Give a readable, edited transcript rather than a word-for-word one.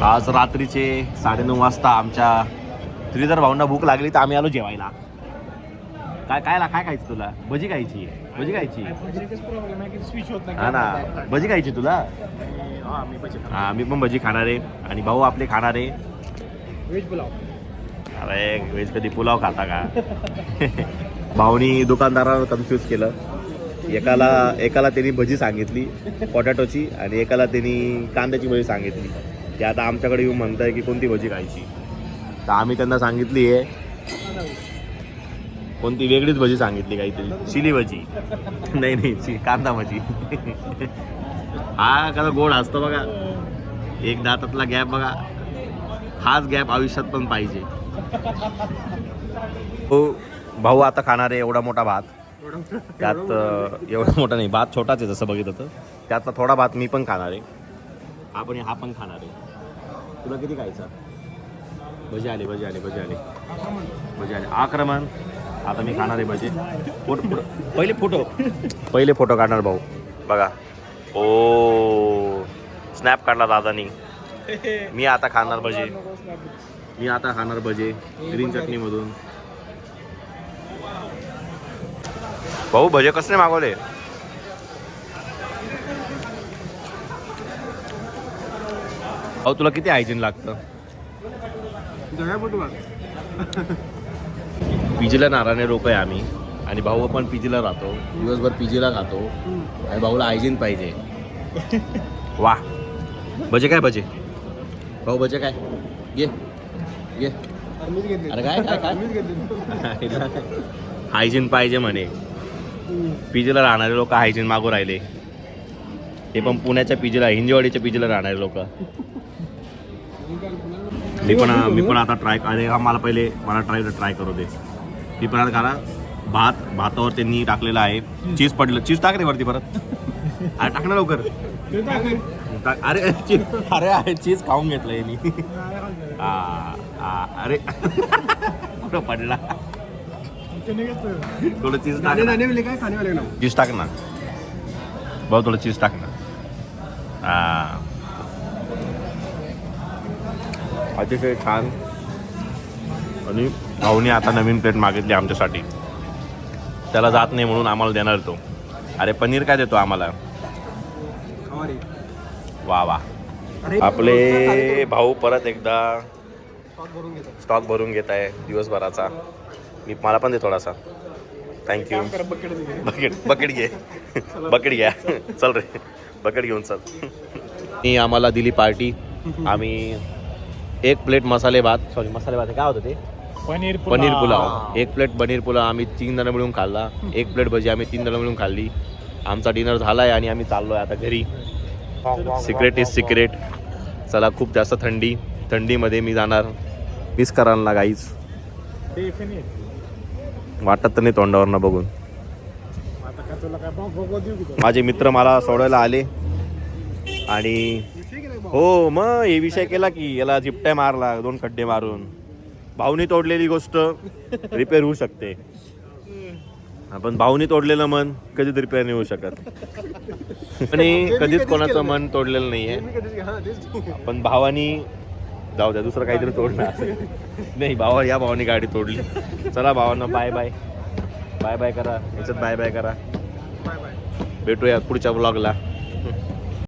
आज रात्रीचे 9:30 वाजता आमच्या श्रीधर भाऊंना भूक लागली तर आम्ही आलो जेवायला. काय खायचं तुला? भजी खायची. हा ना, भजी खायची तुला? हा, मी पण भजी खाणार आहे आणि भाऊ आपले खाणार आहे व्हेज पुलाव. अरे व्हेज कधी पुलाव खाता का? भाऊनी दुकानदाराला कन्फ्यूज केलं. एकाला त्यांनी भजी सांगितली पोटॅटोची आणि एकाला त्यांनी कांद्याची भजी सांगितली. ते आता आमच्याकडे येऊन म्हणताय की कोणती भजी खायची. तर आम्ही त्यांना सांगितली आहे कोणती वेगळीच भजी सांगितली, काहीतरी चिली भजी. नाही कांदा भजी. हा कसा गोड असतो बघा, एक दातातला गॅप बघा. हाच गॅप आयुष्यात पण पाहिजे. हो, भाऊ आता खाणार आहे एवढा मोठा भात. त्यात एवढा मोठा नाही, भात छोटाच आहे जसं बघितलं तर. त्यातला थोडा भात मी पण खाणार आहे. हा पण खाणार आहे. तुला किती खायचा? भजी आले. आक्रमण. आता मी खाणार आहे भजी. पहिले फोटो काढणार भाऊ बघा. ओ स्नॅप काढला दादानी. मी आता खाणार भजी ग्रीन चटणीमधून. भाऊ भजे कसले मागवले? भाऊ तुला किती हायजीन लागतं? पीजीला नारायणे लोक आहे आम्ही आणि भाऊ पण पीजीला राहतो. दिवसभर पीजीला खातो आणि भाऊला हायजीन पाहिजे. वा भजे काय भाऊ भजे काय घे अरे काय हायजीन पाहिजे म्हणे. पीजीला राहणारे लोक हायजीन मागू राहिले. हे पण पुण्याच्या पीजीला, हिंजवाडीच्या पीजीला राहणारे लोक. मी पण आता ट्राय. अरे मला ट्राय करू दे. मी पण आता खाला. भातावर त्यांनी टाकलेलं आहे चीज पडलं. चीज टाक रे वरती परत. अरे टाक ना लवकर. अरे चीज खाऊन घेतलं यांनी. अरे कुठं पडला? थोडं चीज टाक. चीज टाक ना भाऊ, थोडं चीज टाक ना. अतिशय छान. आणि भाऊने आता नवीन प्लेट मागितली आमच्यासाठी. त्याला जात नाही म्हणून आम्हाला देणार तो. अरे पनीर काय देतो आम्हाला? वा. आपले भाऊ परत एकदा स्टॉक भरून घेत आहे दिवसभराचा. मला पण दे थोडासा. थँक्यू. बकेट घ्या. चल रे, बकेट घेऊन चल. आम्हाला दिली पार्टी. आम्ही एक प्लेट मसाले भात काय होतं ते? पनीर पुलाव. एक प्लेट पनीर पुलाव आम्ही 3 जण मिळून खाल्ला. एक प्लेट भजी आम्ही 3 जण मिळून खाल्ली. आमचा डिनर झाला आहे आणि आम्ही चाललो आहे आता घरी. Secret is secret. चला, खूप जास्त थंडीमध्ये मी जाणार. मिस करायला ना गाईच. वाटत तर नाही तोंडावरनं बघून. माझे मित्र मला सोडायला आले आणि हो मग हे विषय केला की याला जिपट्या मारला 2 खड्डे मारून. भाऊनी तोडलेली गोष्ट रिपेअर होऊ शकते, पण भाऊनी तोडलेलं मन कधीच रिपेअर नाही होऊ शकत. आणि कधीच कोणाचं मन तोडलेलं नाहीये. पण भावानी जाऊ द्या, दुसरं काहीतरी तोडणं असेल. नाही या भावानी गाडी तोडली. चला भावांना बाय बाय करा. याच्यात बाय करा. भेटूया पुढच्या ब्लॉगला.